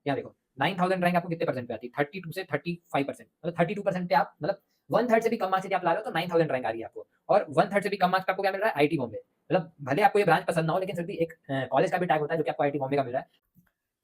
यहाँ देखो 9000 रैंक आपको कितने परसेंट पे आती है? 32 से 35%, मतलब 32% पे आप, मतलब वन थर्ड से भी कम मार्क्स यदि आप ला रहे हो तो 9000 रैंक आ रही है आपको, और वन थर्ड से भी कम मार्क्स पे आपको क्या मिल रहा है? आईटी बॉम्बे। मतलब भले आपको ये ब्रांच पसंद ना हो, लेकिन फिर भी एक कॉलेज का भी टैग होता है जो कि आपको आईटी बॉम्बे का मिल रहा है।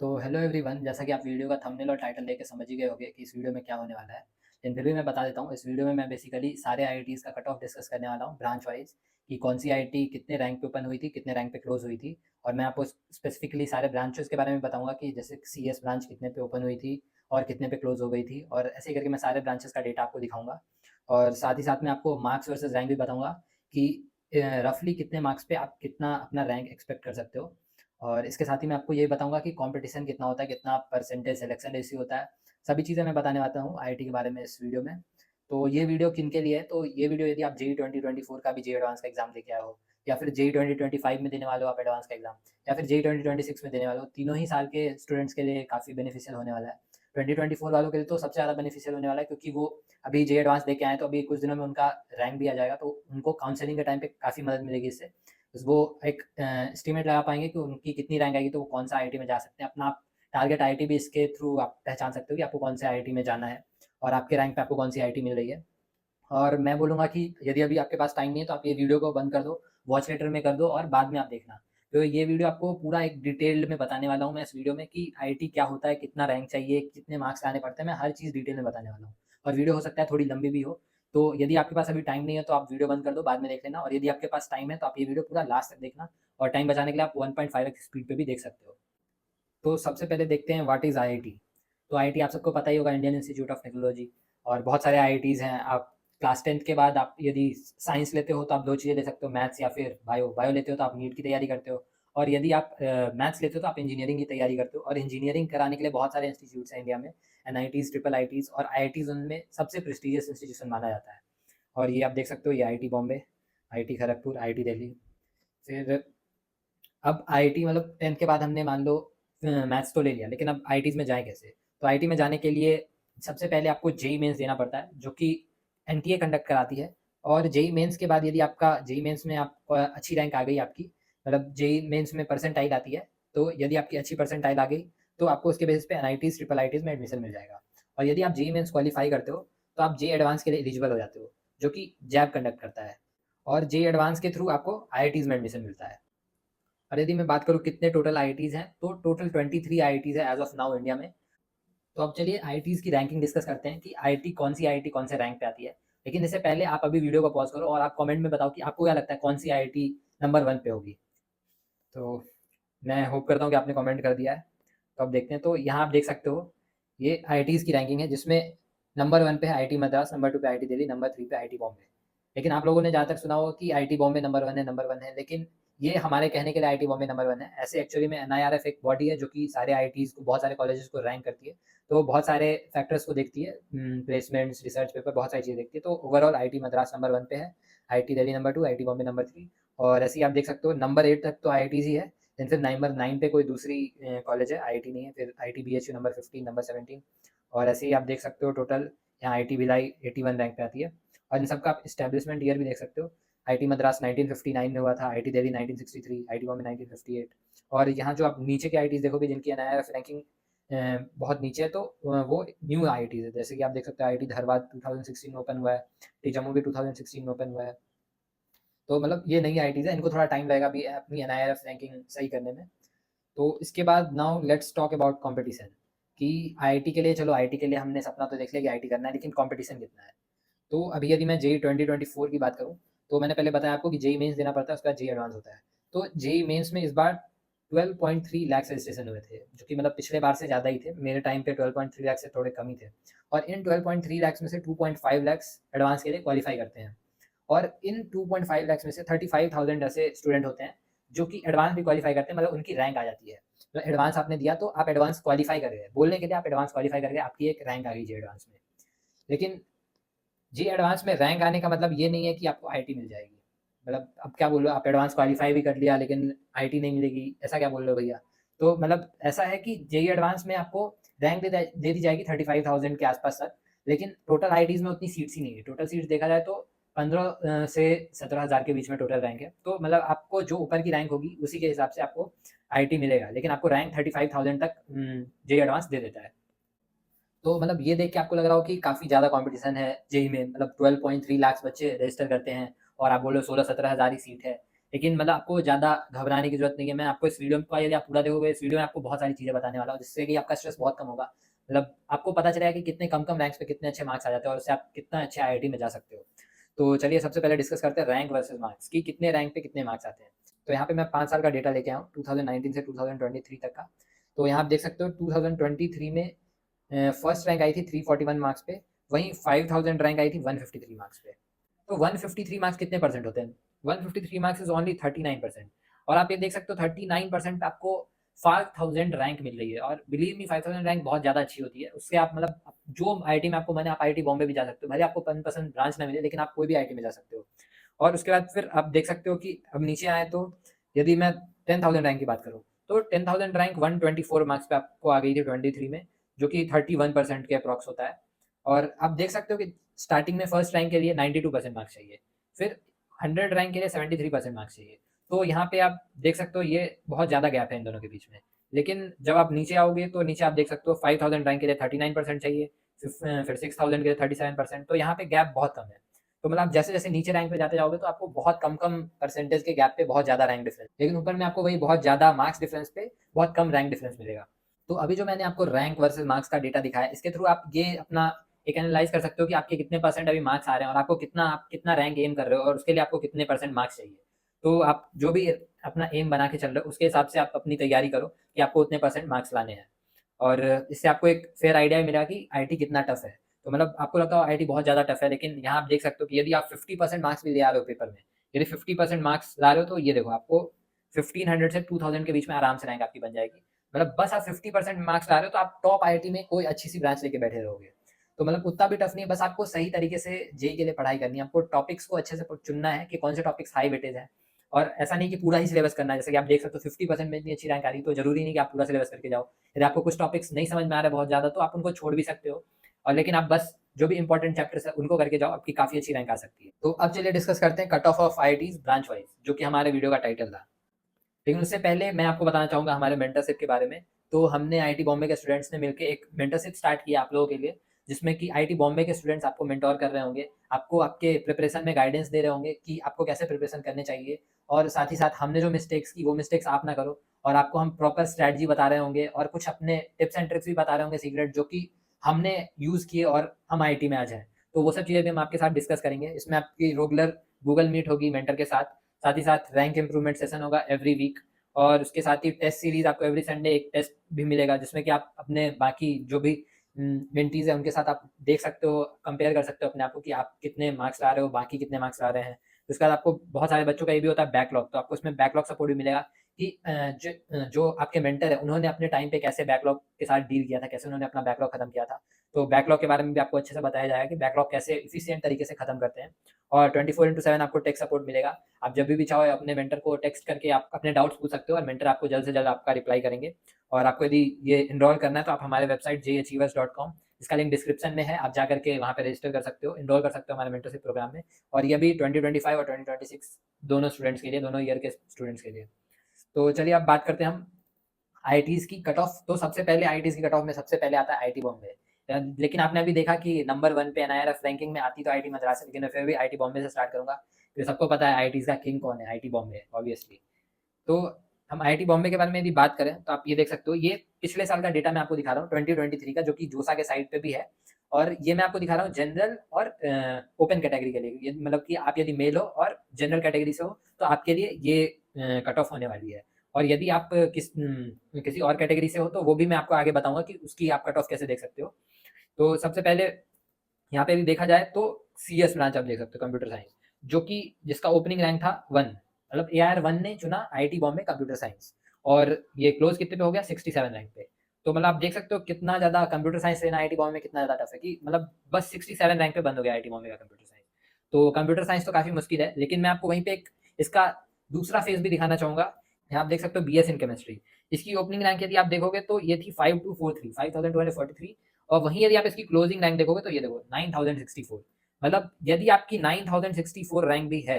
तो हेलो एवरीवन, जैसा कि आप वीडियो का थंबनेल और टाइटल देख के समझ ही गए होंगे कि इस वीडियो में क्या होने वाला है। लेकिन फिर भी मैं बता देता हूँ, इस वीडियो में मैं बेसिकली सारे आईआईटीज़ का कट ऑफ डिस्कस करने वाला हूँ ब्रांच वाइज, कि कौन सी आईआईटी कितने रैंक पे ओपन हुई थी, कितने रैंक पे क्लोज हुई थी। और मैं आपको स्पेसिफिकली सारे ब्रांचेस के बारे में बताऊंगा कि जैसे सीएस ब्रांच कितने पे ओपन हुई थी और कितने पे क्लोज हो गई थी, और ऐसे करके मैं सारे ब्रांचेस का डेटा आपको दिखाऊंगा। और साथ ही साथ मैं आपको मार्क्स वर्सेज रैंक भी बताऊंगा कि रफली कितने मार्क्स पे आप कितना अपना रैंक एक्सपेक्ट कर सकते हो। और इसके साथ ही मैं आपको ये बताऊंगा कि कंपटीशन कितना होता है, कितना परसेंटेज सिलेक्शन रेशियो होता है। सभी चीज़ें मैं बताने वाला हूँ आईआईटी के बारे में इस वीडियो में। तो ये वीडियो किन के लिए है? तो ये वीडियो यदि आप जेई 2024 का भी जेई एडवांस का एग्जाम देके आए हो, या फिर जेई 2025 में देने वाले हो आप एडवांस का एग्जाम, या फिर जेई 2026 में देने वाले हो, तीनों ही साल के स्टूडेंट्स के लिए काफ़ी बेनिफिशियल होने वाला है। 2024 वालों के लिए तो सबसे ज़्यादा बेनिफिशियल होने वाला है, क्योंकि वो अभी जेई एडवांस दे के आए, तो अभी कुछ दिनों में उनका रैंक भी आ जाएगा, तो उनको काउंसलिंग के टाइम पे काफ़ी मदद मिलेगी इससे। वो एक एस्टीमेट लगा पाएंगे कि उनकी कितनी रैंक आएगी, तो वो कौन सा आईआईटी में जा सकते हैं। अपना आप टारगेट आईआईटी भी इसके थ्रू आप पहचान सकते हो कि आपको कौन से आईआईटी में जाना है, और आपके रैंक पे आपको कौन सी आईआईटी मिल रही है। और मैं बोलूँगा कि यदि अभी आपके पास टाइम नहीं है तो आप ये वीडियो को बंद कर दो, वॉच लेटर में कर दो और बाद में आप देखना। तो ये वीडियो आपको पूरा एक डिटेल्ड में बताने वाला हूँ मैं इस वीडियो में, कि आईआईटी क्या होता है, कितना रैंक चाहिए, कितने मार्क्स लाने पड़ते हैं, मैं हर चीज़ डिटेल में बताने वाला हूँ। और वीडियो हो सकता है थोड़ी लंबी भी हो, तो यदि आपके पास अभी टाइम नहीं है तो आप वीडियो बंद कर दो, बाद में देख लेना। और यदि आपके पास टाइम है तो आप ये वीडियो पूरा लास्ट तक देखना, और टाइम बचाने के लिए आप 1.5x स्पीड पे भी देख सकते हो। तो सबसे पहले देखते हैं व्हाट इज़ आईआईटी। तो आईआईटी आप सबको पता ही होगा, इंडियन इंस्टीट्यूट ऑफ टेक्नोलॉजी। और बहुत सारे आईआईटीज़ हैं। आप क्लास 10th के बाद आप यदि साइंस लेते हो तो आप दो चीज़ें ले सकते हो, मैथ्स या फिर बायो। बायो लेते हो तो आप नीट की तैयारी करते हो, और यदि आप मैथ्स लेते हो तो आप इंजीनियरिंग की तैयारी करते हो। और इंजीनियरिंग कराने के लिए बहुत सारे इंस्टीट्यूट्स हैं इंडिया में, एनआईटीज़, ट्रिपल आईटीज़, और आईआईटीज़ उनमें सबसे प्रेस्टिजियस इंस्टीट्यूशन माना जाता है। और ये आप देख सकते हो, ये IIT Bombay, IIT Kharagpur, IIT Delhi. फिर अब आईआईटी, मतलब 10th के बाद हमने मान लो मैथ्स तो ले लिया, लेकिन अब आईआईटीज़ में जाएँ कैसे? तो आईआईटी में जाने के लिए सबसे पहले आपको जेईई मेंस देना पड़ता है, जो कि एनटीए कंडक्ट कराती है। और जेईई मेंस के बाद यदि आपका जेईई मेंस में आपको अच्छी रैंक आ गई आपकी, मतलब जेईई मेंस में परसेंटाइल आती है, तो यदि आपकी अच्छी परसेंटाइल आ गई तो आपको उसके बेसिस पे एनआईटीज़, ट्रिपल आईटीज़ में एडमिशन मिल जाएगा। और यदि आप जेईई मेंस क्वालीफाई करते हो तो आप जेईई एडवांस के लिए एलिजिबल हो जाते हो, जो कि जैब कंडक्ट करता है। और जेईई एडवांस के थ्रू आपको आईआईटीज़ में एडमिशन मिलता है। और यदि मैं बात करूँ कितने टोटल आईआईटीज़ हैं, तो टोटल 23 आईआईटीज़ है एज़ ऑफ नाउ इंडिया में। तो अब चलिए आईआईटीज़ की रैंकिंग डिस्कस करते हैं कि आईआईटी कौन सी आईआईटी कौन से रैंक पे आती है। लेकिन इससे पहले आप अभी वीडियो को पॉज़ करो और आप कमेंट में बताओ कि आपको क्या लगता है कौन सी आईआईटी नंबर 1 पे होगी। तो मैं होप करता हूँ कि आपने कमेंट कर दिया है। तो अब देखते हैं, तो यहाँ आप देख सकते हो ये आईआईटीज़ की रैंकिंग है, जिसमें नंबर 1 पे है आईआईटी मद्रास, नंबर 2 पे आईआईटी दिल्ली, नंबर 3 पे आईआईटी बॉम्बे। लेकिन आप लोगों ने जहाँ तक सुना होगा कि आईआईटी बॉम्बे नंबर 1 है, नंबर 1 है, लेकिन ये हमारे कहने के लिए आईआईटी बॉम्बे नंबर 1 है। ऐसे एक्चुअली में एनआईआरएफ एक बॉडी है जो कि सारे आईआईटीज़ को, बहुत सारे कॉलेजेस को रैंक करती है। तो बहुत सारे फैक्टर्स को देखती है, प्लेसमेंट्स, रिसर्च पेपर, बहुत सारी चीज़ें देखती है। तो ओवरऑल आईआईटी मद्रास नंबर 1 पे है, IIT Delhi number 2, IIT Bombay number 3। और ऐसे ही आप देख सकते हो नंबर 8 तक तो आईआईटीज़ ही है। देन फिर नंबर 9 पे कोई दूसरी कॉलेज है, आईआईटी नहीं है। फिर आईआईटी बीएचयू नंबर 15, नंबर 17। और ऐसे ही आप देख सकते हो टोटल यहाँ आईआईटी भिलाई 81 रैंक पे आती है। और इन सबका आप इस्टेब्लिशमेंट ईयर भी देख सकते हो। आईआईटी मद्रास 1959 में हुआ था, आईआईटी दिल्ली 1963, आईआईटी बॉम्बे 1958। और यहाँ जो आप नीचे के आईआईटीज़ देखोगे जिनकी एनआईआरएफ रैंकिंग बहुत नीचे है, तो वो न्यू आईआईटीज़ है। जैसे कि आप देख सकते हो आईआईटी धनबाद 2016 में ओपन हुआ है, टी जम्मू भी 2016 में ओपन हुआ है। तो मतलब ये नई आईआईटीज़ है, इनको थोड़ा टाइम लगेगा अभी अपनी एनआईआरएफ रैंकिंग सही करने में। तो इसके बाद now let's talk about competition, कि आईआईटी के लिए, चलो आईआईटी के लिए हमने सपना तो देख लिया कि आईआईटी करना है, लेकिन कंपटीशन कितना है। तो अभी यदि मैं जेई 2024 की बात करूँ, तो मैंने पहले बताया आपको कि जेई मेंस देना पड़ता है, उसके बाद जेई एडवांस होता है। तो जेई मेंस में इस बार 12.3 लाख रजिस्ट्रेशन हुए थे, जो कि मतलब पिछले बार से ज़्यादा ही थे। मेरे टाइम पे 12.3 लाख से थोड़े कम ही थे। और इन 12.3 लाख में से 2.5 लाख एडवांस के लिए क्वालिफाई करते हैं। और इन 2.5 लाख में से 35,000 ऐसे स्टूडेंट होते हैं जो कि एडवांस भी क्वालिफाई करते हैं, मतलब उनकी रैंक आ जाती है। तो एडवांस आपने दिया तो आप एडवांस क्वालिफाई कर गए, बोलने के लिए आप एडवांस क्वालिफाई कर गए, आपकी एक रैंक आ गई जी एडवांस में। लेकिन जी एडवांस में रैंक आने का मतलब ये नहीं है कि आपको आईटी मिल जाएगी। मतलब अब क्या बोल रहे हो, आप एडवांस क्वालिफाई भी कर लिया लेकिन आईटी नहीं मिलेगी, ऐसा क्या बोल रहे हो भैया? तो मतलब ऐसा है कि जेई एडवांस में आपको रैंक दे दी जाएगी 35,000 के आसपास तक, लेकिन टोटल आईटीज़ में उतनी सीट्स ही नहीं है। टोटल सीट्स देखा जाए तो 15 से 17,000 के बीच में टोटल रैंक है। तो मतलब आपको जो ऊपर की रैंक होगी उसी के हिसाब से आपको आईटी मिलेगा, लेकिन आपको रैंक 35,000 तक जेई एडवांस दे देता है। तो मतलब ये देख के आपको लग रहा हो कि काफ़ी ज़्यादा कंपटीशन है जेईई में, मतलब 12.3 लाख बच्चे रजिस्टर करते हैं और आप बोल रहे हो 16-17 हज़ार ही सीट है। लेकिन मतलब आपको ज़्यादा घबराने की ज़रूरत नहीं है। मैं आपको इस वीडियो में, यदि आप पूरा देखोगे, इस वीडियो में आपको बहुत सारी चीज़ें बताने वाला हूँ, जिससे कि आपका स्ट्रेस बहुत कम होगा। मतलब आपको पता चलेगा कि कितने कम-कम रैंक्स पे कितने अच्छे मार्क्स आ जाते हैं और उससे आप कितना अच्छे आईआईटी में जा सकते हो। तो चलिए सबसे पहले डिस्कस करते हैं रैंक वर्सेस मार्क्स कि कितने रैंक पे कितने मार्क्स आते हैं। तो यहाँ पे मैं 5 साल का डेटा लेके आया हूँ, 2019 से 2023 तक का। तो यहाँ आप देख सकते हो 2023 में फर्स्ट रैंक आई थी 341 मार्क्स पे, वहीं 5000 रैंक आई थी 153 मार्क्स पे। तो 153 मार्क्स कितने परसेंट होते हैं? 153 मार्क्स इज ओनली 39%। और आप ये देख सकते हो 39% पे आपको 5000 रैंक मिल रही है, और बिलीव मी 5000 रैंक बहुत ज़्यादा अच्छी होती है। उससे आप मतलब जो आईआईटी में आपको मैंने, आप आईआईटी बॉम्बे भी जा सकते हो, भले आपको पसंद ब्रांच ना मिले, लेकिन आप कोई भी आईआईटी में जा सकते हो। और उसके बाद फिर आप देख सकते हो कि अब नीचे आए तो यदि मैं 10,000 रैंक की बात करूँ, तो 10,000 रैंक 124 मार्क्स पे आपको आ गई थी 23 में, जो कि 31% के अप्रॉक्स होता है। और आप देख सकते हो कि स्टार्टिंग में फर्स्ट रैंक के लिए 92% मार्क्स चाहिए, फिर 100 रैंक के लिए 73% मार्क्स चाहिए। तो यहाँ पे आप देख सकते हो ये बहुत ज़्यादा गैप है इन दोनों के बीच में। लेकिन जब आप नीचे आओगे तो नीचे आप देख सकते हो 5000 रैंक के लिए 39% चाहिए, फिर 6000 के लिए 37%। तो यहाँ पे गैप बहुत कम है। तो मतलब आप जैसे जैसे नीचे रैंक पे जाते जाओगे तो आपको बहुत कम कम परसेंटेज के गैप पे बहुत ज़्यादा रैंक डिफरेंस, लेकिन ऊपर में आपको वही बहुत ज़्यादा मार्क्स डिफरेंस पे बहुत कम रैंक डिफरेंस मिलेगा। तो अभी जो मैंने आपको रैंक वर्सेस मार्क्स का डेटा दिखाया, इसके थ्रू आप ये अपना एक एनालाइज कर सकते हो कि आपके कितने परसेंट अभी मार्क्स आ रहे हैं और आपको आप कितना रैंक एम कर रहे हो और उसके लिए आपको कितने परसेंट मार्क्स चाहिए। तो आप जो भी अपना एम बना के चल रहे हो उसके हिसाब से आप अपनी तैयारी करो कि आपको उतने परसेंट मार्क्स लाने हैं। और इससे आपको एक फेयर आइडिया मिलेगा कि आईटी कितना टफ है। तो मतलब आपको लगता हो आईटी बहुत ज़्यादा टफ है, लेकिन यहाँ आप देख सकते हो कि यदि आप 50% मार्क्स भी ले आ रहे हो पेपर में, यदि 50% मार्क्स ला रहे हो तो ये देखो आपको 1500 से 2000 के बीच में आराम से रैंक आपकी बन जाएगी। मतलब बस आप 50% मार्क्स ला रहे हो तो आप टॉप आईआईटी में कोई अच्छी सी ब्रांच लेके बैठे रहोगे। तो मतलब उतना भी टफ नहीं है, बस आपको सही तरीके से जेई के लिए पढ़ाई करनी है। आपको टॉपिक्स को अच्छे से चुनना है कि कौन से टॉपिक्स हाई वेटेज है, और ऐसा नहीं कि पूरा ही सिलेबस करना है। जैसे कि आप देख सकते हो 50% में इतनी अच्छी रैंक आ रही है, तो जरूरी नहीं कि आप पूरा सिलेबस करके जाओ। यदि आपको कुछ टॉपिक्स नहीं समझ में आ रहा है बहुत ज़्यादा, तो आप उनको छोड़ भी सकते हो, और लेकिन आप बस जो भी इंपॉर्टेंट चैप्टर्स है उनको करके जाओ, आपकी काफ़ी अच्छी रैंक आ सकती है। तो अब चलिए डिस्कस करते हैं cut off of IITs branch wise, जो कि हमारे वीडियो का टाइटल था। लेकिन उससे पहले मैं आपको बताना चाहूँगा हमारे मेंटरशिप के बारे में। तो हमने आईआईटी बॉम्बे के स्टूडेंट्स ने मिलकर एक मेंटरशिप स्टार्ट किया आप लोगों के लिए, जिसमें कि आईआईटी बॉम्बे के स्टूडेंट्स आपको मेंटोर कर रहे होंगे, आपको आपके प्रिपरेशन में गाइडेंस दे रहे होंगे कि आपको कैसे प्रिपरेशन करने चाहिए, और साथ ही साथ हमने जो मिस्टेक्स की वो मिस्टेक्स आप ना करो, और आपको हम प्रॉपर स्ट्रैटेजी बता रहे होंगे और कुछ अपने टिप्स एंड ट्रिक्स भी बता रहे होंगे सीक्रेट, जो कि हमने यूज़ किए और हम आईआईटी में आज हैं। तो वो सब चीज़ें भी हम आपके साथ डिस्कस करेंगे। इसमें आपकी रेगुलर गूगल मीट होगी मेंटर के साथ, साथ ही साथ रैंक इंप्रूवमेंट सेशन होगा एवरी वीक, और उसके साथ ही टेस्ट सीरीज आपको एवरी संडे एक टेस्ट भी मिलेगा, जिसमें कि आप अपने बाकी जो भी मेंटीज है उनके साथ आप देख सकते हो, कंपेयर कर सकते हो अपने आप को कि आप कितने मार्क्स ला रहे हो, बाकी कितने मार्क्स ला रहे हैं। उसके बाद आपको बहुत सारे बच्चों का ये भी होता है बैकलॉग, तो आपको इसमें बैकलॉग सपोर्ट भी मिलेगा कि जो आपके मेंटर है उन्होंने अपने टाइम पे कैसे बैकलॉग के साथ डील किया था, कैसे उन्होंने अपना बैकलॉग खत्म किया था। तो बैकलॉग के बारे में भी आपको अच्छे से बताया जाएगा कि बैकलॉग कैसे इफिशिएंट तरीके से खत्म करते हैं। और 24/7 आपको टेक सपोर्ट मिलेगा। आप जब भी चाहो अपने मेंटर को टेक्स्ट करके आप अपने डाउट्स पूछ सकते हो, और मेंटर आपको जल्द से जल्द आपका रिप्लाई करेंगे। और आपको यदि ये इनरोल करना है तो आप हमारे वेबसाइट jachievers.com, इसका लिंक डिस्क्रिप्शन में है, आप जा करके वहाँ पे रजिस्टर कर सकते हो, इनरोल कर सकते हो हमारे मेंटरशिप प्रोग्राम में। और ये भी 2025 और 2026 दोनों स्टूडेंट्स के लिए, दोनों ईयर के स्टूडेंट्स के लिए। तो चलिए अब बात करते हैं हम आईआईटीज़ की कट ऑफ। तो सबसे पहले आईआईटीज़ की कट ऑफ में सबसे पहले आता है आईआईटी बॉम्बे। लेकिन आपने अभी देखा कि नंबर 1 पे एनआईआरएफ रैंकिंग में आती तो आईआईटी मद्रास है, लेकिन मैं फिर भी आईआईटी बॉम्बे से स्टार्ट करूँगा। तो सबको पता है आईआईटीज़ का किंग कौन है, आईआईटी बॉम्बे है ऑब्वियसली। तो हम आईआईटी बॉम्बे के बारे में यदि बात करें तो आप ये देख सकते हो, ये पिछले साल का डेटा मैं आपको दिखा रहा हूँ 2023 का, जो कि जोसा के साइट पे भी है। और ये मैं आपको दिखा रहा हूँ जनरल और ओपन कैटेगरी के लिए। ये मतलब कि आप यदि मेल हो और जनरल कैटेगरी से हो तो आपके लिए ये कट ऑफ होने वाली है। और यदि आप किसी और कैटेगरी से हो तो वो भी मैं आपको आगे बताऊंगा कि उसकी आप कट ऑफ कैसे देख सकते हो। तो सबसे पहले यहाँ पे भी देखा जाए तो सीएस ब्रांच आप देख सकते हो, कंप्यूटर साइंस, जो कि जिसका ओपनिंग रैंक था 1, मतलब AR1 ने चुना आईआईटी बॉम्बे कंप्यूटर साइंस, और ये क्लोज कितने पे हो गया, 67 रैंक पे। तो मतलब आप देख सकते हो कितना ज़्यादा कंप्यूटर साइंस लेना आईआईटी बॉम्बे में कितना ज़्यादा टफ है, कि मतलब बस 67 रैंक पे बंद हो गया आईआईटी बॉम्बे का कंप्यूटर साइंस। तो कंप्यूटर साइंस तो काफ़ी मुश्किल है, लेकिन मैं आपको वहीं पे एक इसका दूसरा फेज भी दिखाना चाहूँगा। यहाँ आप देख सकते हो बीएस इन केमिस्ट्री, इसकी ओपनिंग रैंक यदि आप देखोगे तो ये थी 5243 और वहीं यदि आप इसकी क्लोजिंग रैंक देखोगे तो ये देखो 9064। मतलब यदि आपकी 9064 रैंक भी है,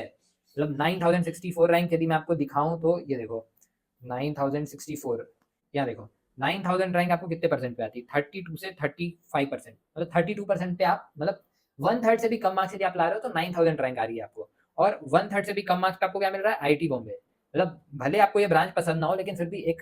मतलब 9064 रैंक यदि मैं आपको दिखाऊं तो ये देखो 9064, यहाँ देखो 9000 रैंक आपको कितने परसेंट पे आती है? 32 से 35%, मतलब 32% पे आप, मतलब वन थर्ड से भी कम मार्क्स यदि आप ला रहे हो तो 9000 रैंक आ रही है आपको। और वन थर्ड से भी कम मार्क्स पे आपको क्या मिल रहा है? आईटी बॉम्बे। मतलब भले आपको ये ब्रांच पसंद ना हो, लेकिन फिर भी एक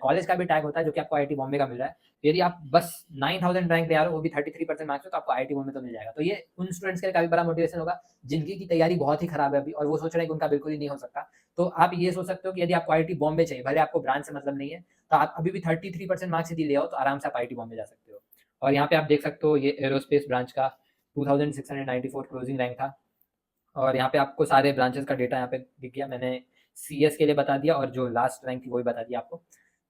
कॉलेज का भी टैग होता है जो कि आपको आईटी बॉम्बे का मिल रहा है। यदि आप बस 9000 रैंक ले आ रहे हो, वो भी 33% मार्क्स हो, तो आपको आईटी बॉम्बे तो मिल जाएगा। तो ये उन स्टूडेंट्स के लिए काफी बड़ा मोटिवेशन होगा जिनकी की तैयारी बहुत ही खराब है अभी, और वो सोच रहे हैं कि उनका बिल्कुल ही नहीं हो सकता। तो आप ये सोच सकते हो कि यदि आपको आईटी बॉम्बे चाहिए, भले आपको ब्रांच से मतलब नहीं है, तो आप अभी भी 33% मार्क्स यदि ले आओ तो आराम से आप आईटी बॉम्बे जा सकते हो। और यहाँ पे आप देख सकते हो ये एरोस्पेस ब्रांच का 2694 क्लोजिंग रैंक था। और यहाँ पे आपको सारे ब्रांचेस का डेटा यहाँ पे दिख गया। मैंने सीएस के लिए बता दिया और जो लास्ट रैंक थी वही बता दिया आपको।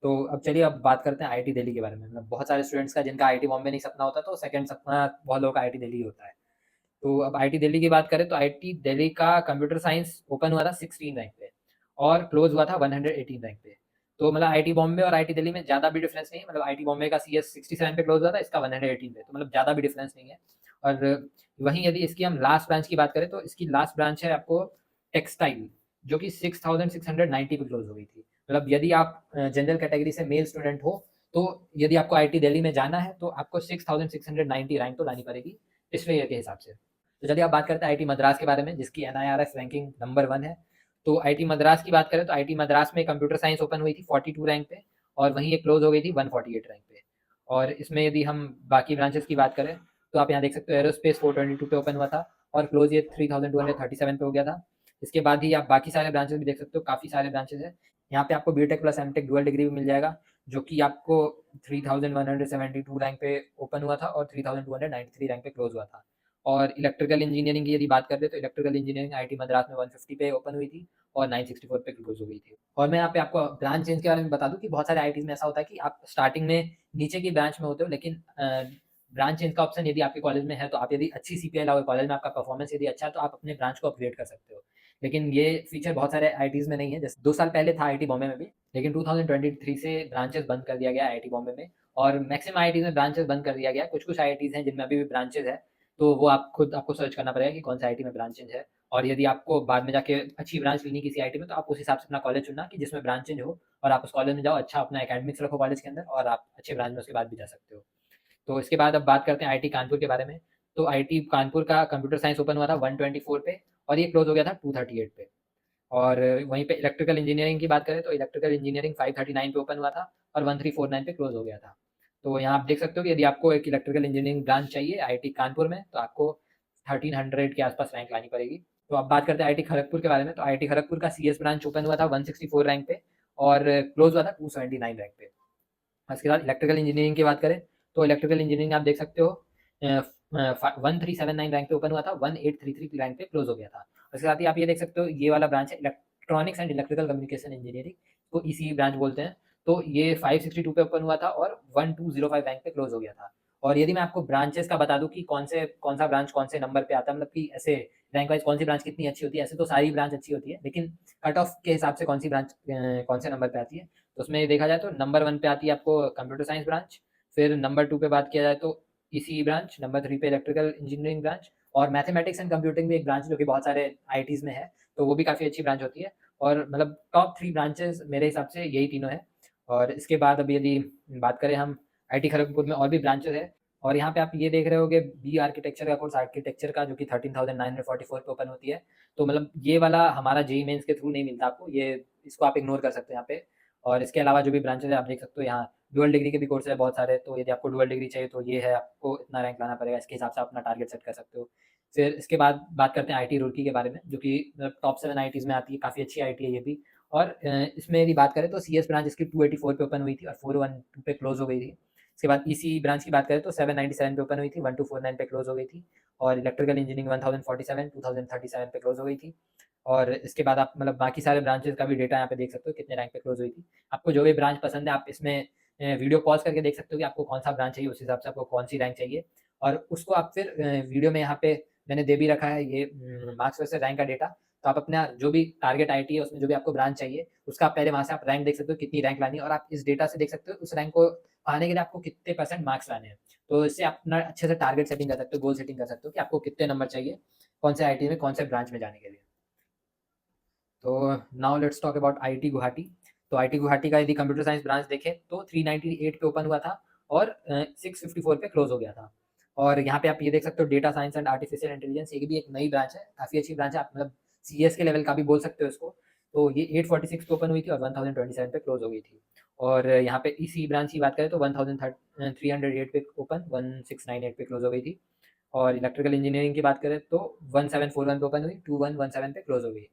तो अब चलिए अब बात करते हैं आईटी दिल्ली के बारे में। मतलब बहुत सारे स्टूडेंट्स का जिनका आईटी बॉम्बे नहीं सपना होता, तो सेकंड सपना बहुत लोगों का आईटी दिल्ली होता है। तो अब आईटी दिल्ली की बात करें तो आईटी दिल्ली का कंप्यूटर साइंस ओपन हुआ था 16 रैंक पे और क्लोज हुआ था 118 रैंक पे। तो मतलब आईटी बॉम्बे और आईटी दिल्ली में ज़्यादा भी डिफरेंस नहीं है। मतलब आईटी बॉम्बे का सीएस 67 पे क्लोज हुआ था, इसका 118 पे, तो मतलब ज़्यादा भी डिफरेंस नहीं है। और वहीं यदि इसकी हम लास्ट ब्रांच की बात करें तो इसकी लास्ट ब्रांच है आपको टेक्सटाइल, जो कि 6690 पे क्लोज हो गई थी। मतलब यदि आप जनरल कैटेगरी से मेल स्टूडेंट हो, तो यदि आपको आईटी दिल्ली में जाना है तो आपको 6690 रैंक तो लानी पड़ेगी पिछले ईयर के हिसाब से। तो चलिए अब बात करते हैं आईटी मद्रास के बारे में, जिसकी एनआईआरएफ रैंकिंग नंबर 1 है। तो आईटी मद्रास की बात करें तो आईटी मद्रास में कंप्यूटर साइंस ओपन हुई थी 42 रैंक पे और वहीं ये क्लोज हो गई थी 148 रैंक पे। और इसमें यदि हम बाकी ब्रांचेस की बात करें तो आप यहाँ देख सकते हो एरोस्पेस 422 पे ओपन हुआ था और क्लोज ये 3237 पे हो गया था। इसके बाद ही आप बाकी सारे ब्रांचेस भी देख सकते हो, काफ़ी सारे ब्रांचेस हैं। यहाँ पे आपको BTech plus MTech dual degree भी मिल जाएगा, जो कि आपको 3172 रैंक पे ओपन हुआ था और 3293 रैंक पे क्लोज हुआ था। और इलेक्ट्रिकल इंजीनियरिंग की यदि बात करते तो इलेक्ट्रिकल इंजीनियरिंग आईटी मद्रास में 150 पे ओपन हुई थी और 964 पे क्लोज हो गई थी। और मैं यहाँ पे आपको ब्रांच चेंज के बारे में बता दूं कि बहुत सारे आईटीज में ऐसा होता है कि आप स्टार्टिंग में नीचे की ब्रांच में होते हो, लेकिन ब्रांच चेंज का ऑप्शन यदि आपके कॉलेज में है तो आप यदि अच्छी सीपीआई लाओगे, कॉलेज में आपका परफॉर्मेंस यदि अच्छा है, तो आप अपने ब्रांच को अपग्रेड कर सकते हो। लेकिन ये फीचर बहुत सारे आईटीज में नहीं है। जैसे 2 साल पहले था आईटी बॉम्बे में भी, लेकिन 2023 से ब्रांचेस बंद कर दिया गया आईटी बॉम्बे में। और मैक्सिमम आईटीज में ब्रांचेस बंद कर दिया गया। कुछ कुछ आईटीज हैं जिनमें अभी भी ब्रांचेस है, तो वो आप खुद आपको सर्च करना पड़ेगा कि कौन सा आईटी में ब्रांचेज है। और यदि आपको बाद में जाके अच्छी ब्रांच लेनी किसी आईटी में, तो आप उस हिसाब से अपना कॉलेज चुनना कि जिसमें ब्रांचेज हो, और आप उस कॉलेज में जाओ, अच्छा अपना एकेडमिक्स रखो कॉलेज के अंदर, और आप अच्छे ब्रांच में उसके बाद भी जा सकते हो। तो इसके बाद अब बात करते हैं आईटी कानपुर के बारे में। तो आईटी कानपुर का कंप्यूटर साइंस ओपन हुआ था 124 पे और ये क्लोज हो गया था 238 पे। और वहीं पे इलेक्ट्रिकल इंजीनियरिंग की बात करें तो इलेक्ट्रिकल इंजीनियरिंग 539 पे ओपन हुआ था और 1349 पे क्लोज हो गया था। तो यहाँ आप देख सकते हो कि यदि आपको एक इलेक्ट्रिकल इंजीनियरिंग ब्रांच चाहिए आईटी कानपुर में, तो आपको 1300 के आसपास रैंक लानी पड़ेगी। तो अब बात करते हैं आईटी खड़गपुर के बारे में। तो आईटी खड़गपुर का सीएस ब्रांच ओपन हुआ था 164 रैंक पे और क्लोज हुआ था 279 रैंक पे। उसके बाद इलेक्ट्रिकल इंजीनियरिंग की बात करें तो इलेक्ट्रिकल इंजीनियरिंग आप देख सकते हो 1379 रैंक पे ओपन हुआ था, 1833 रैंक पे क्लोज हो गया था। उसके साथ ही आप ये देख सकते हो ये वाला ब्रांच है electronics and electrical communication engineering, को ईसीई ब्रांच बोलते हैं। तो ये 562 पे ओपन हुआ था और 1205 रैंक पे क्लोज हो गया था। और यदि मैं आपको ब्रांचेस का बता दूं कि कौन सा ब्रांच कौन से नंबर पे आता है, मतलब कि ऐसे रैंक वाइज कौन सी ब्रांच कितनी अच्छी होती है, ऐसे तो सारी ब्रांच अच्छी होती है, लेकिन कट ऑफ के हिसाब से कौन सी ब्रांच कौन से नंबर पे आती है, तो उसमें देखा जाए तो नंबर 1 पे आती है आपको कंप्यूटर साइंस ब्रांच। फिर नंबर 2 पे बात किया जाए तो ईसीई ब्रांच, नंबर 3 पे इलेक्ट्रिकल इंजीनियरिंग ब्रांच, और मैथमेटिक्स एंड कंप्यूटिंग भी एक ब्रांच जो कि बहुत सारे आईटीज में है, तो वो भी काफ़ी अच्छी ब्रांच होती है। और मतलब टॉप 3 ब्रांचेस मेरे हिसाब से यही तीनों है। और इसके बाद अभी यदि बात करें हम आईटी खड़गपुर में और भी ब्रांचेस है। और यहाँ पे आप ये देख रहे होगे बी आर्किटेक्चर का कोर्स, आर्किटेक्चर का, जो कि 13,944 पे ओपन होती है। तो मतलब ये वाला हमारा जेई मेंस के थ्रू नहीं मिलता आपको, ये इसको आप इग्नोर कर सकते हो यहाँ पे। और इसके अलावा जो भी ब्रांचेस है आप देख सकते हो, यहाँ डुअल डिग्री के भी कोर्स है बहुत सारे। तो यदि आपको डुअल डिग्री चाहिए तो ये है, आपको इतना रैंक लाना पड़ेगा, इसके हिसाब से आप अपना टारगेट सेट कर सकते हो। फिर इसके बाद बात करते हैं आईटी रुड़की के बारे में, जो कि टॉप 7 आईटीज में आती है, काफ़ी अच्छी आईटी है ये भी। और इसमें यदि बात करें तो सीएस ब्रांच इसकी 284 पे ओपन हुई थी और 412 पे क्लोज हो गई थी। इसके बाद ईसी ब्रांच की बात करें तो 797 पे ओपन हुई थी, 1249 पे क्लोज हो गई थी। और इलेक्ट्रिकल इंजीनियरिंग 1047 2037 पे क्लोज हो गई थी। और इसके बाद आप मतलब बाकी सारे ब्रांचेस का भी डेटा यहाँ पे देख सकते हो कितने रैंक पे क्लोज हुई थी। आपको जो भी ब्रांच पसंद है आप इसमें वीडियो पॉज करके देख सकते हो कि आपको कौन सा ब्रांच चाहिए, उस हिसाब से आपको कौन सी रैंक चाहिए, और उसको आप फिर वीडियो में यहाँ पे मैंने दे भी रखा है ये मार्क्स वैसे रैंक का डेटा। तो आप अपना जो भी टारगेट आईटी है उसमें जो भी आपको ब्रांच चाहिए उसका आप पहले वहाँ से आप रैंक देख सकते हो कितनी रैंक लानी है, और आप इस डेटा से देख सकते हो उस रैंक को पाने के लिए आपको कितने परसेंट मार्क्स लाने हैं। तो इससे आप अपना अच्छे से टारगेट सेटिंग कर सकते हो, गोल सेटिंग कर सकते हो कि आपको कितने नंबर चाहिए कौन से आईटी में कौन से ब्रांच में जाने के लिए। तो now let's talk about IT Guwahati. तो आईटी गुवाहाटी का यदि कंप्यूटर साइंस ब्रांच देखें तो 398 पे ओपन हुआ था और 654 पे क्लोज हो गया था। और यहाँ पे आप ये देख सकते हो data science and artificial intelligence, ये भी एक नई ब्रांच है, काफ़ी अच्छी ब्रांच है, आप मतलब सीएस के लेवल का भी बोल सकते हो इसको। तो ये 846 पे ओपन हुई थी और 1027 पे क्लोज हो गई थी। और यहाँ पे इसी ब्रांच की बात करें तो 1308 पे ओपन, 1698 पे क्लोज हो गई थी। और इलेक्ट्रिकल इंजीनियरिंग की बात करें तो 1741 पे ओपन हुई, 2117 पे क्लोज हो गई।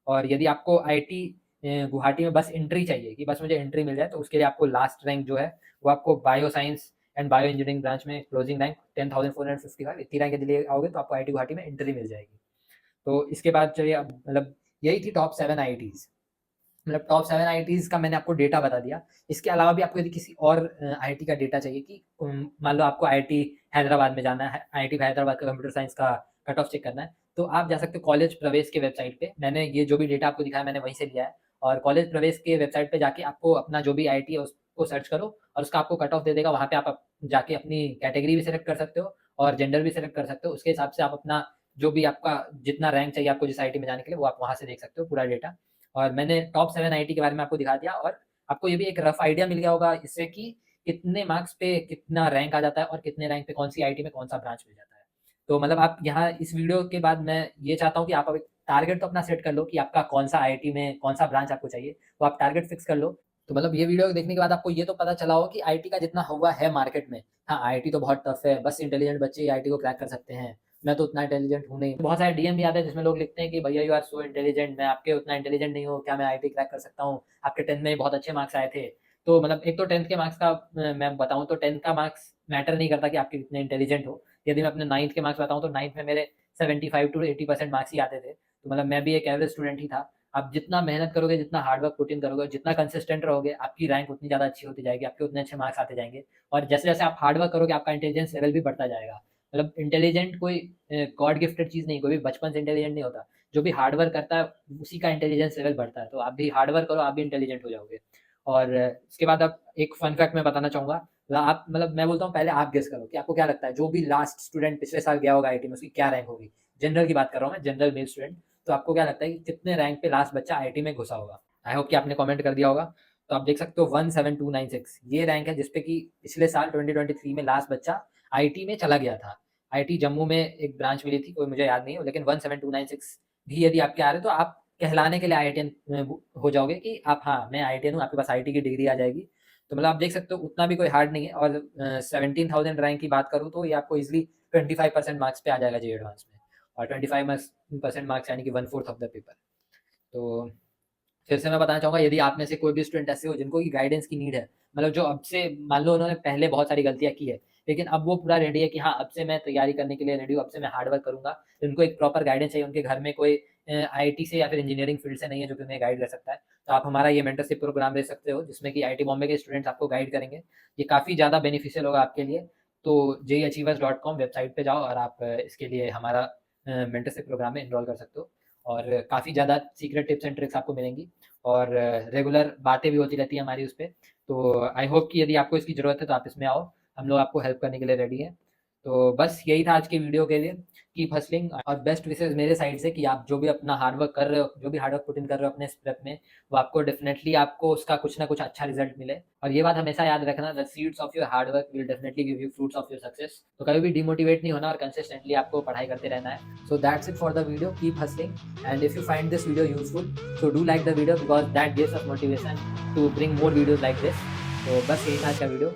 और यदि आपको आईटी गुवाहाटी में बस एंट्री चाहिए कि बस मुझे एंट्री मिल जाए, तो उसके लिए आपको लास्ट रैंक जो है वो आपको bio science and bio engineering branch में क्लोजिंग रैंक 10,455, इतनी रैंक यदि ले आओगे तो आपको आईटी गुवाहाटी में एंट्री मिल जाएगी। तो इसके बाद चलिए अब मतलब यही थी टॉप 7 आईआईटीज़, मतलब टॉप 7 आईआईटीज़ का मैंने आपको डेटा बता दिया। इसके अलावा भी आपको यदि किसी और आईआईटी का डेटा चाहिए कि मान लो आपको आईआईटी हैदराबाद में जाना है, आईआईटी हैदराबाद का कंप्यूटर साइंस का कट ऑफ चेक करना है, तो आप जा सकते हो कॉलेज प्रवेश के वेबसाइट पे। मैंने ये जो भी डेटा आपको दिखाया मैंने वहीं से लिया है। और कॉलेज प्रवेश के वेबसाइट पे जाके आपको अपना जो भी आईआईटी है उसको सर्च करो और उसका आपको कट ऑफ दे देगा। वहाँ पे आप जाके अपनी कैटेगरी भी सिलेक्ट कर सकते हो और जेंडर भी सिलेक्ट कर सकते हो। उसके हिसाब से आप अपना जो भी आपका जितना रैंक चाहिए आपको जिस आईआईटी में जाने के लिए, वो आप वहाँ से देख सकते हो पूरा डेटा। और मैंने टॉप 7 आईआईटी के बारे में आपको दिखा दिया और आपको ये भी एक रफ आइडिया मिल गया होगा इससे कि कितने मार्क्स पे कितना रैंक आ जाता है और कितने रैंक पे कौन सी आईआईटी में कौन सा ब्रांच मिल जाता है। तो मतलब आप यहाँ इस वीडियो के बाद मैं ये चाहता हूँ कि आप अब एक टारगेट तो अपना सेट कर लो कि आपका कौन सा आईआईटी में कौन सा ब्रांच आपको चाहिए, तो आप टारगेट फिक्स कर लो। तो मतलब ये वीडियो देखने के बाद आपको ये तो पता चला हो कि आईआईटी का जितना हुआ है मार्केट में, हाँ आईआईटी तो बहुत टफ है, बस इंटेलिजेंट बच्चे ही आईआईटी को क्रैक कर सकते हैं, मैं तो उतना इंटेलिजेंट हूँ नहीं। बहुत सारे डीएम भी आते हैं जिसमें लोग लिखते हैं कि भैया यू आर सो इंटेलिजेंट, मैं आपके उतना इंटेलिजेंट नहीं हूँ, क्या मैं आईआईटी क्रैक कर सकता हूँ, आपके 10th में बहुत अच्छे मार्क्स आए थे। तो मतलब एक तो 10th के मार्क्स का मैं बताऊँ तो 10th का मार्क्स मैटर नहीं करता कि आपके कितने इंटेलिजेंट हो। यदि मैं अपने 9th के मार्क्स बताऊँ तो 9th में मेरे 75 to 80% मार्क्स ही आते थे। तो मतलब मैं भी एक एवरेज स्टूडेंट ही था। आप जितना मेहनत करोगे, जितना हार्ड वर्क पुट इन करोगे, जितना कंसिस्टेंट रहोगे, आपकी रैंक उतनी ज़्यादा अच्छी होती जाएगी, आपके उतने अच्छे मार्क्स आते जाएंगे। और जैसे जैसे आप हार्ड वर्क करोगे आपका इंटेलिजेंस लेवल भी बढ़ता जाएगा। मतलब इंटेलिजेंट कोई गॉड गिफ्टेड चीज़ नहीं, कोई भी बचपन से इंटेलिजेंट नहीं होता। जो भी हार्ड वर्क करता है उसी का इंटेलिजेंस लेवल बढ़ता है। तो आप भी हार्ड वर्क करो, आप भी इंटेलिजेंट हो जाओगे। और इसके बाद अब एक फन फैक्ट मैं बताना चाहूँगा। आप मतलब मैं बोलता हूँ पहले आप गेस करो कि आपको क्या लगता है जो भी लास्ट स्टूडेंट पिछले साल गया होगा आईआईटी में उसकी क्या रैंक होगी। जनरल की बात कर रहा हूँ मैं, जनरल मेल स्टूडेंट। तो आपको क्या लगता है कि कितने रैंक पे लास्ट बच्चा आईआईटी में घुसा होगा। आई होप कि आपने कमेंट कर दिया होगा। तो आप देख सकते हो 17296 ये रैंक है जिसपे कि पिछले साल 2023 में लास्ट बच्चा आईआईटी में चला गया था। आईआईटी जम्मू में एक ब्रांच मिली थी, कोई मुझे याद नहीं है, लेकिन 17296 भी यदि आपके आ रहे तो आप कहलाने के लिए आईआईटीएन हो जाओगे कि आप हाँ मैं आईआईटीएन हूँ, आपके पास आईआईटी की डिग्री आ जाएगी। तो मतलब आप देख सकते हो उतना भी कोई हार्ड नहीं है। और 17,000 रैंक की बात करूँ तो ये आपको इजिली 25% मार्क्स पे आ जाएगा जे एडवांस में। और 25% मार्क्स यानी कि 1/4 ऑफ द पेपर। तो फिर से मैं बताना चाहूँगा यदि आप में से कोई भी स्टूडेंट ऐसे हो जिनको की गाइडेंस की नीड है, मतलब जो अब से मान लो उन्होंने पहले बहुत सारी गलतियाँ की है, लेकिन अब वो पूरा रेडी है कि हाँ अब से मैं तैयारी करने के लिए रेडी हूँ, अब से मैं हार्ड वर्क करूँगा। तो उनको एक प्रॉपर गाइडेंस चाहिए, उनके घर में कोई आईआईटी से या फिर इंजीनियरिंग फील्ड से नहीं है जो कि उन्हें गाइड कर सकता है। तो आप हमारा ये मेंटरशिप प्रोग्राम ले सकते हो जिसमें कि आईआईटी बॉम्बे के स्टूडेंट्स आपको गाइड करेंगे। ये काफ़ी ज़्यादा बेनिफिशियल होगा आपके लिए। तो jeachievers.com वेबसाइट पे जाओ और आप इसके लिए हमारा मेंटरशिप प्रोग्राम में एनरोल कर सकते हो। और काफ़ी ज़्यादा सीक्रेट टिप्स एंड ट्रिक्स आपको मिलेंगी और रेगुलर बातें भी होती रहती है हमारी उस पे। तो आई होप कि यदि आपको इसकी ज़रूरत है तो आप इसमें आओ, हम लोग आपको हेल्प करने के लिए रेडी हैं। तो बस यही था आज के वीडियो के लिए। कीप हसलिंग और बेस्ट विशेज़ मेरे साइड से कि आप जो भी अपना हार्ड वर्क कर रहे हो, जो भी हार्ड वर्क पुट इन कर रहे हो अपने इस प्रेप में, वो आपको डेफिनिटली आपको उसका कुछ ना कुछ अच्छा रिजल्ट मिले। और ये बात हमेशा याद रखना, the seeds of your hard work will definitely give you fruits of your success. तो कभी भी डिमोटिवेट नहीं होना और कंसिस्टेंटली आपको पढ़ाई करते रहना है। So that's it for the video, keep hustling and if you find this video useful so do like the video because that gives us motivation to bring more videos like this. तो बस यही था आज का video.